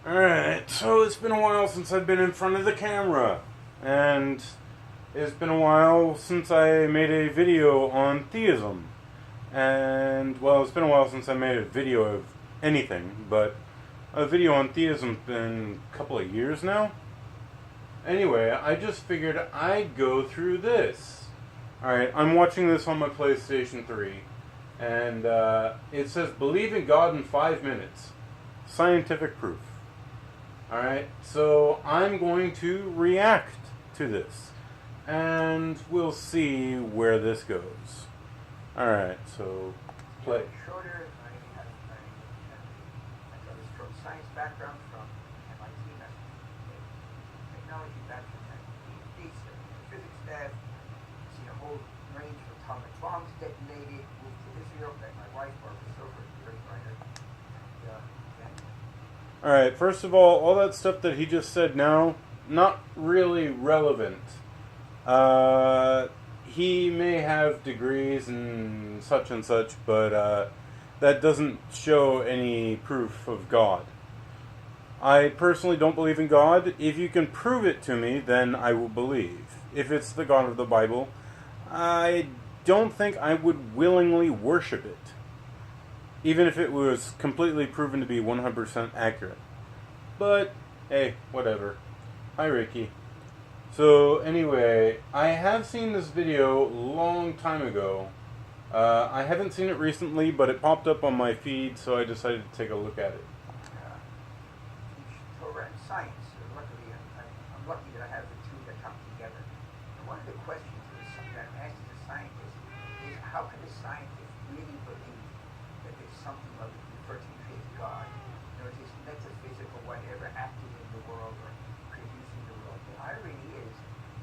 Alright, so it's been a while since I've been in front of the camera. And it's been a while since I made a video on theism. And, well, it's been a while since I made a video of anything, but a video on theism's been a couple of years now. Anyway, I just figured I'd go through this. Alright, I'm watching this on my PlayStation 3. And it says, believe in God in 5 minutes. Scientific proof. Alright, so I'm going to react to this. And we'll see where this goes. Alright, so play. Schroeder, I was from science background from MIT, technology background, PhD, physics staff, seen a whole range of atomic bombs detonated, moved to Israel, met my wife, Barbara Silver, great writer. Alright, first of all that stuff that he just said now, not really relevant. He may have degrees and such, but that doesn't show any proof of God. I personally don't believe in God. If you can prove it to me, then I will believe. If it's the God of the Bible, I don't think I would willingly worship it, even if it was completely proven to be 100% accurate. But, hey, whatever. Hi, Ricky. So, anyway, I have seen this video a long time ago. I haven't seen it recently, but it popped up on my feed, so I decided to take a look at it. Torah and science. Luckily, I'm lucky that I have the two that come together. And one of the questions that I'm asked as a scientist is, how can a scientist really believe that there's something of the first created God, this metaphysical whatever acting in the world or producing the world? The irony is,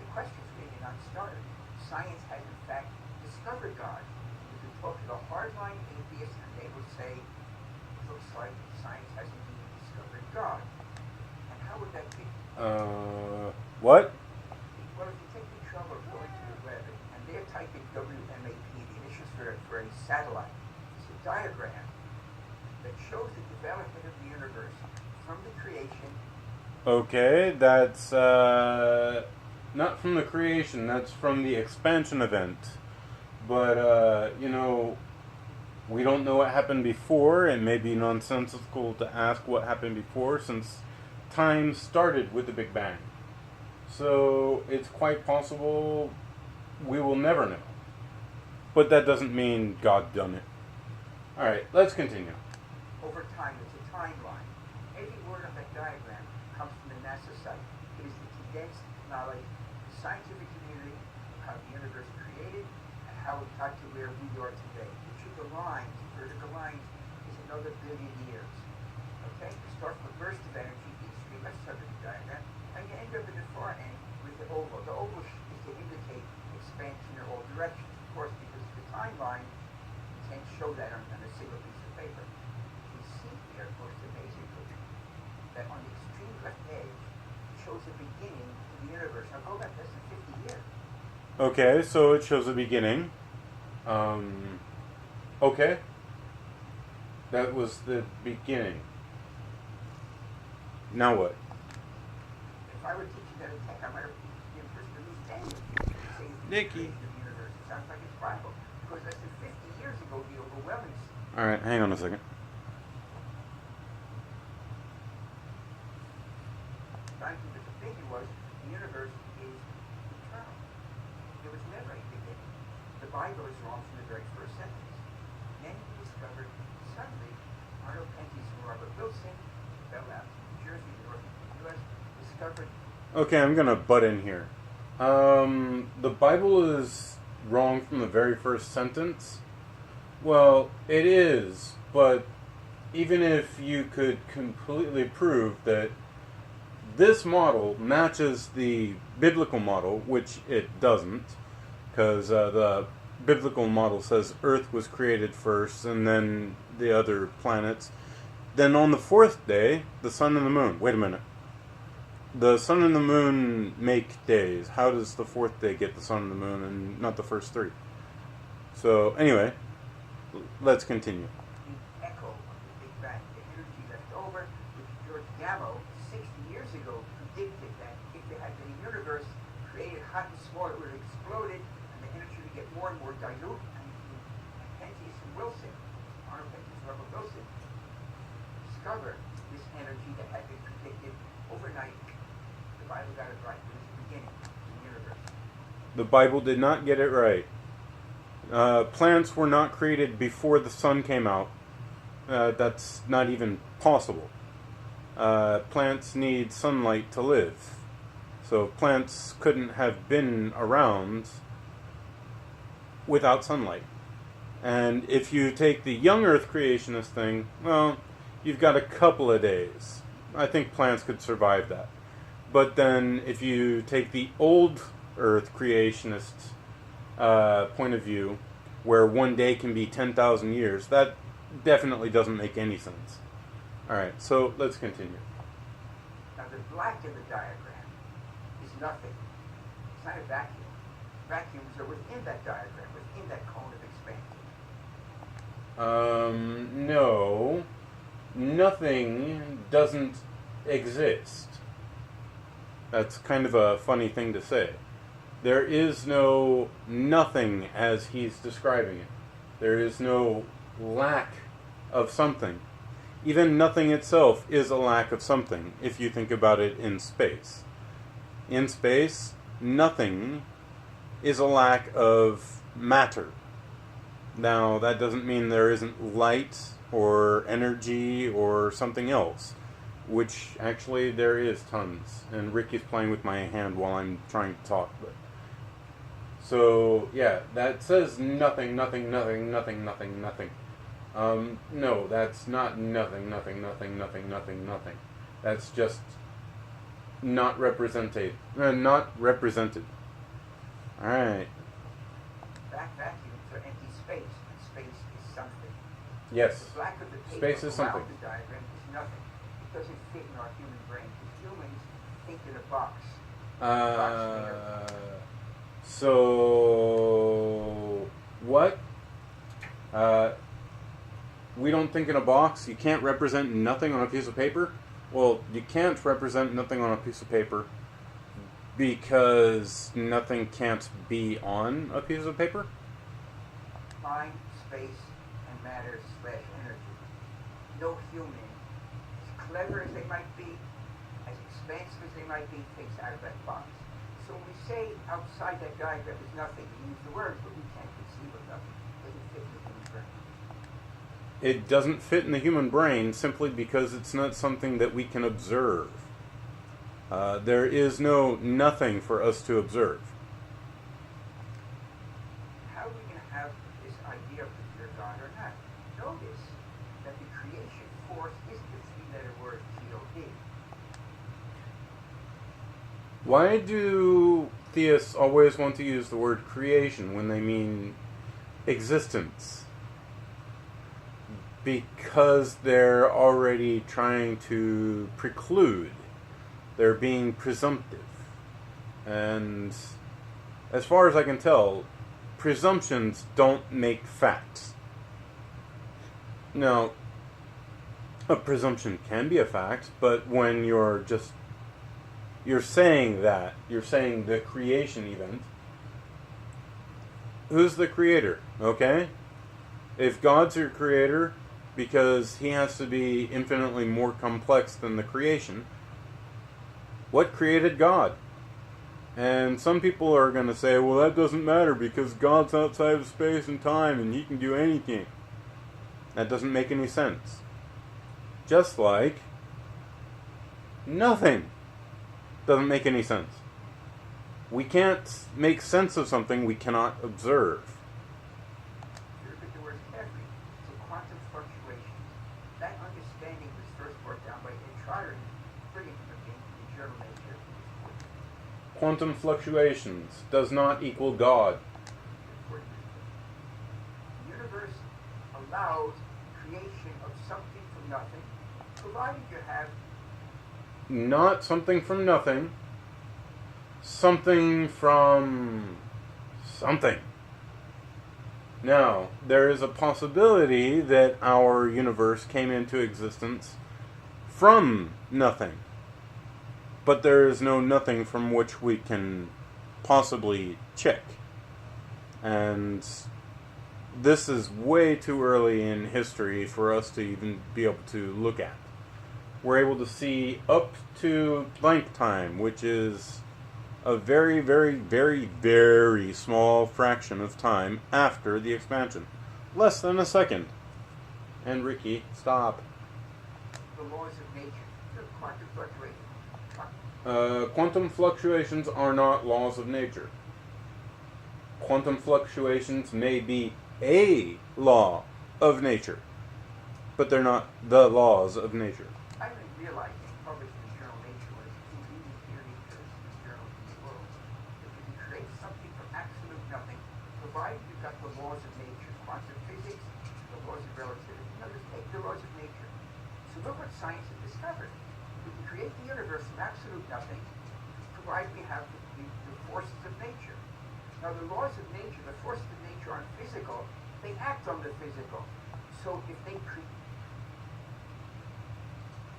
the question's really not started. Science has in fact discovered God. You can talk to the hardline atheists and they will say, it looks like science has indeed discovered God. And how would that be? What? Well, if you take the trouble of going to the web and they're typing WMAP, the initials for a satellite, it's a diagram that shows the development of the universe from the creation. Okay, that's not from the creation, that's from the expansion event. But, we don't know what happened before. It may be nonsensical to ask what happened before, since time started with the Big Bang. So it's quite possible we will never know. But that doesn't mean God done it. Alright, let's continue. Over time, it's a timeline. Every word on that diagram comes from the NASA site. It is the condensed knowledge of the scientific community, how the universe is created, and how it got to where we are today. Each of the lines, vertical lines, is another billion years. Okay? You start from a burst of energy, the extreme left side of the diagram, and you end up at the far end with the oval. The oval is to indicate expansion in all directions, of course, because the timeline can't show that on a single piece of paper. We see here, most amazingly, that on the extreme left edge shows the beginning of the universe. Now go back less than 50 years. Okay, so it shows a beginning. Okay. That was the beginning. Now what? If I were teaching that in tech, I might have given person at least 10 years. Say Nikki. The universe. It sounds like it's Bible. Because less than 50 years ago, the overwhelming Alright, hang on a second. scientific opinion was the universe is eternal. There was never a beginning. The Bible is wrong from the very first sentence. Then he discovered suddenly Arnold Penzias and Robert Wilson, Bell Labs in New Jersey, the north of the U.S., discovered. Okay, I'm gonna butt in here. The Bible is wrong from the very first sentence. Well, it is, but even if you could completely prove that this model matches the biblical model, which it doesn't, because the biblical model says Earth was created first and then the other planets. Then on the fourth day, the sun and the moon. Wait a minute. The sun and the moon make days. How does the fourth day get the sun and the moon and not the first three? So, anyway, let's continue. The echo of the Big Bang, the energy left over, which George Gamow, 60 years ago, predicted that if there had been a universe created hot and small, it would have exploded, and the energy would get more and more dilute. And Pentius and Wilson, Arnold Pentius and Robert Wilson, discovered this energy that had been predicted overnight. The Bible got it right. It was the beginning of the universe. The Bible did not get it right. Plants were not created before the sun came out. That's not even possible. Plants need sunlight to live. So plants couldn't have been around without sunlight. And if you take the young earth creationist thing, well, you've got a couple of days. I think plants could survive that. But then if you take the old earth creationist point of view, where one day can be 10,000 years, that definitely doesn't make any sense. Alright, so let's continue. Now the black in the diagram is nothing. It's not a vacuum. Vacuums are within that diagram, within that cone of expansion. No. Nothing doesn't exist. That's kind of a funny thing to say. There is no nothing as he's describing it. There is no lack of something. Even nothing itself is a lack of something, if you think about it in space. In space, nothing is a lack of matter. Now, that doesn't mean there isn't light or energy or something else, which actually there is tons. And Ricky's playing with my hand while I'm trying to talk. So, yeah, that says nothing, nothing, nothing, nothing, nothing, nothing. No, that's not nothing, nothing, nothing, nothing, nothing, nothing. That's just not represented. Not represented. Alright. Vacuums are empty space, and space is something. Yes. The black of the paper Space is something. around the diagram is nothing. It doesn't fit in our human brain. Because humans think in a box. So what? We don't think in a box. You can't represent nothing on a piece of paper. Well, you can't represent nothing on a piece of paper because nothing can't be on a piece of paper. Time, space, and matter / energy. No human, as clever as they might be, as expansive as they might be, thinks out of that box. So when we say outside that diagram is nothing, we use the words, but we can't conceive of nothing. It doesn't fit in the human brain. It doesn't fit in the human brain simply because it's not something that we can observe. There is no nothing for us to observe. How are we going to have this idea of the pure God or not? Notice that the creation force is the three-letter word G-O-D. Why do theists always want to use the word creation when they mean existence? Because they're already trying to preclude. They're being presumptive. And as far as I can tell, presumptions don't make facts. Now, a presumption can be a fact, but when you're saying that, you're saying the creation event, who's the creator, okay? If God's your creator, because he has to be infinitely more complex than the creation, what created God? And some people are going to say, well, that doesn't matter because God's outside of space and time and he can do anything. That doesn't make any sense. Just like nothing doesn't make any sense. We can't make sense of something we cannot observe. Look at the word carefully. So quantum fluctuations. That understanding was first brought down by Ed Trotter in brilliant book in the Journal Nature. Quantum fluctuations does not equal God. The universe allows creation of something from nothing, provided you have Not something from nothing. Something from something. Now, there is a possibility that our universe came into existence from nothing. But there is no nothing from which we can possibly check. And this is way too early in history for us to even be able to look at. We're able to see up to blank time, which is a very, very, very, very small fraction of time after the expansion. Less than a second. And Ricky, stop. The laws of nature, the quantum fluctuation. Quantum fluctuations are not laws of nature. Quantum fluctuations may be a law of nature, but they're not the laws of nature. I didn't realize they published in the journal Nature was two leading theories for the journal in the world. That you can create something from absolute nothing, provided you've got the laws of nature, quantum physics, the laws of relativity. Just take the laws of nature. So look what science has discovered. We can create the universe from absolute nothing, provided we have the forces of nature. Now the laws of nature, the forces of nature aren't physical, they act on the physical. So if they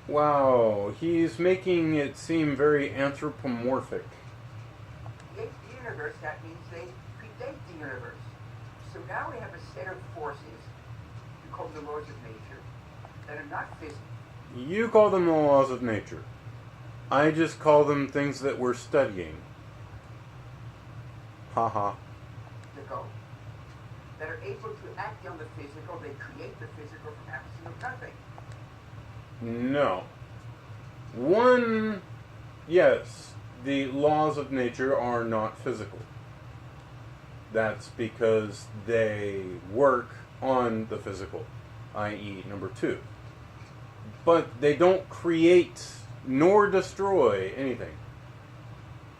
Wow, he's making it seem very anthropomorphic. create the universe, that means they predate the universe. So now we have a set of forces, we call them the laws of nature, that are not physical. You call them the laws of nature. I just call them things that we're studying. Haha. That are able to act on the physical, they create the physical from absolute nothing. No. One, yes, the laws of nature are not physical. That's because they work on the physical, i.e. number two. But they don't create nor destroy anything.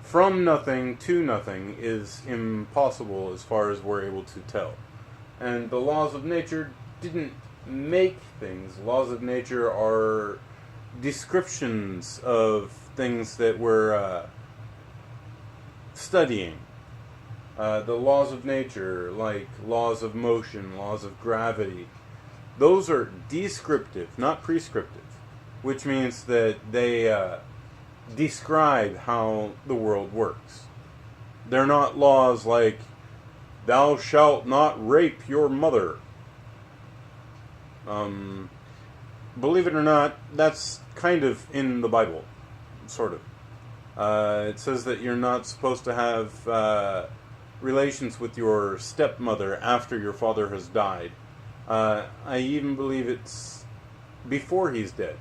From nothing to nothing is impossible as far as we're able to tell. And the laws of nature didn't make things. Laws of nature are descriptions of things that we're studying. The laws of nature, like laws of motion, laws of gravity, those are descriptive, not prescriptive, which means that they describe how the world works. They're not laws like, thou shalt not rape your mother. Believe it or not, that's kind of in the Bible, sort of. It says that you're not supposed to have relations with your stepmother after your father has died. I even believe it's before he's dead.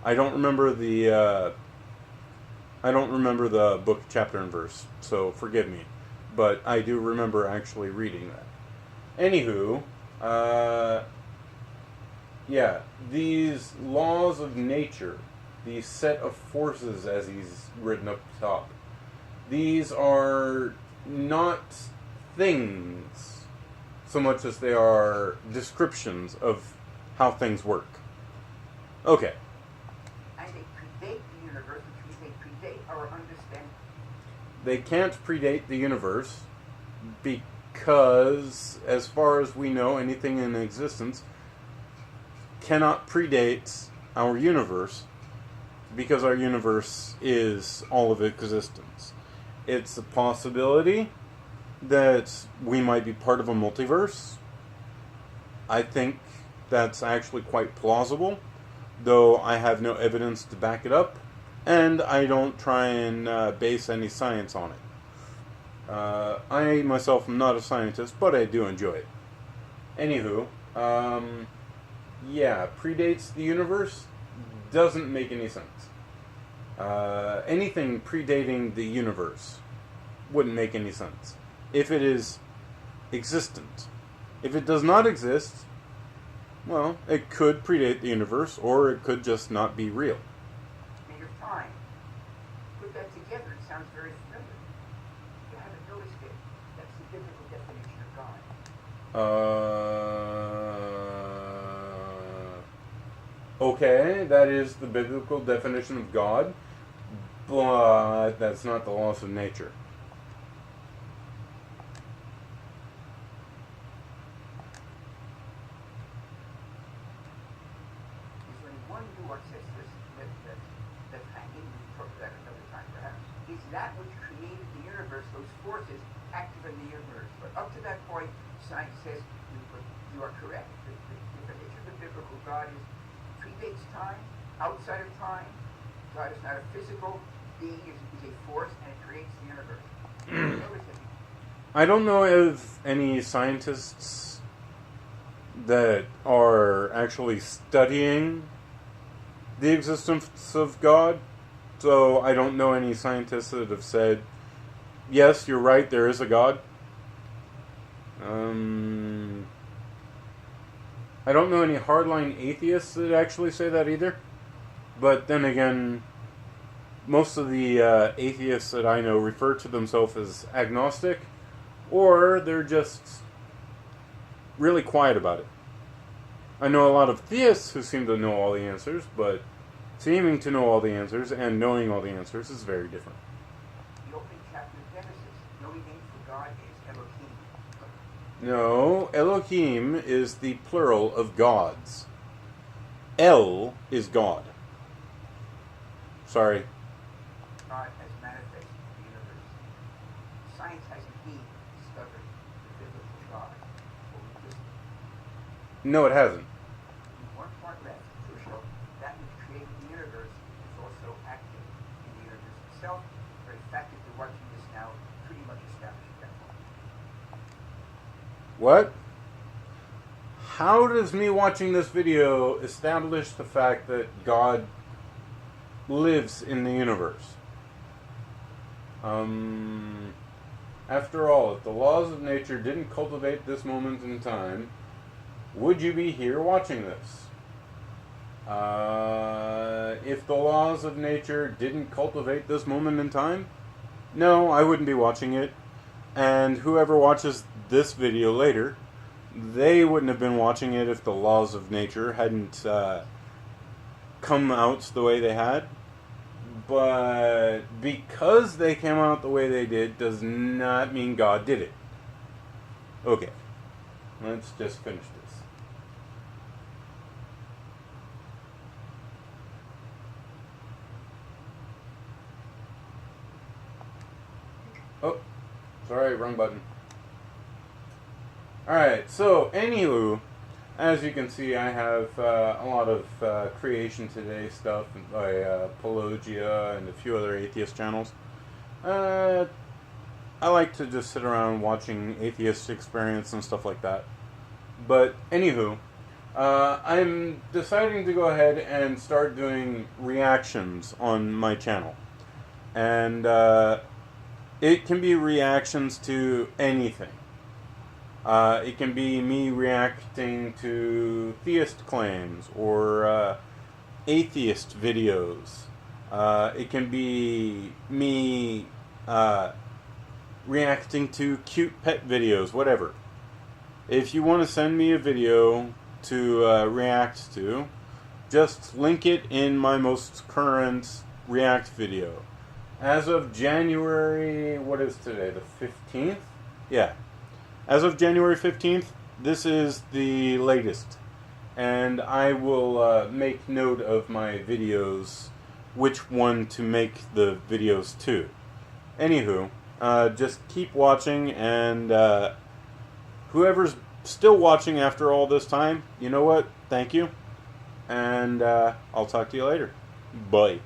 I don't remember the book, chapter, and verse, so forgive me. But I do remember actually reading that. Anywho, yeah, these laws of nature, these set of forces, as he's written up top, these are not things so much as they are descriptions of how things work. Okay. And they predate the universe, which means they predate our understanding. They can't predate the universe because, as far as we know, anything in existence cannot predate our universe because our universe is all of existence. It's a possibility that we might be part of a multiverse. I think that's actually quite plausible, though I have no evidence to back it up, and I don't try and base any science on it. I myself am not a scientist, but I do enjoy it. Anywho, yeah, predates the universe doesn't make any sense. Anything predating the universe wouldn't make any sense if it is existent. If it does not exist, well, it could predate the universe, or it could just not be real. Speed of time. Put that together, it sounds very familiar. You haven't noticed it. That's the biblical definition of God. Okay, that is the biblical definition of God, but that's not the laws of nature. Is there any one nuance that that which created the universe, those forces active in the universe. But up to that point, science says you are correct. The nature of the biblical God is predates time, outside of time. God is not a physical being, is a force, and it creates the universe. I don't know of any scientists that are actually studying the existence of God, so I don't know any scientists that have said, yes, you're right, there is a God. I don't know any hardline atheists that actually say that either. But then again, most of the atheists that I know refer to themselves as agnostic, or they're just really quiet about it. I know a lot of theists who seem to know all the answers, but seeming to know all the answers and knowing all the answers is very different. The opening chapter of Genesis, the only name for God is Elohim. No, Elohim is the plural of gods. El is God. Sorry. God has manifested in the universe. Science has indeed discovered the biblical God. No, it hasn't. One part left, crucial, that which created the universe is also active in the universe itself. The very fact that you're watching this now pretty much establishes that point. What? How does me watching this video establish the fact that God lives in the universe? After all, if the laws of nature didn't cultivate this moment in time, would you be here watching this? If the laws of nature didn't cultivate this moment in time, no, I wouldn't be watching it. And whoever watches this video later, they wouldn't have been watching it if the laws of nature hadn't come out the way they had. But because they came out the way they did does not mean God did it. Okay, let's just finish this. Oh, sorry, wrong button. Alright, so, anywho, as you can see, I have a lot of Creation Today stuff by Pelagia and a few other atheist channels. I like to just sit around watching atheist experience and stuff like that. But, anywho, I'm deciding to go ahead and start doing reactions on my channel. And it can be reactions to anything. It can be me reacting to theist claims or atheist videos. It can be me reacting to cute pet videos, whatever. If you want to send me a video to react to, just link it in my most current react video. As of January, what is today, the 15th? Yeah. As of January 15th, this is the latest. And I will make note of my videos, which one to make the videos to. Anywho, just keep watching, and whoever's still watching after all this time, you know what? Thank you. And I'll talk to you later. Bye.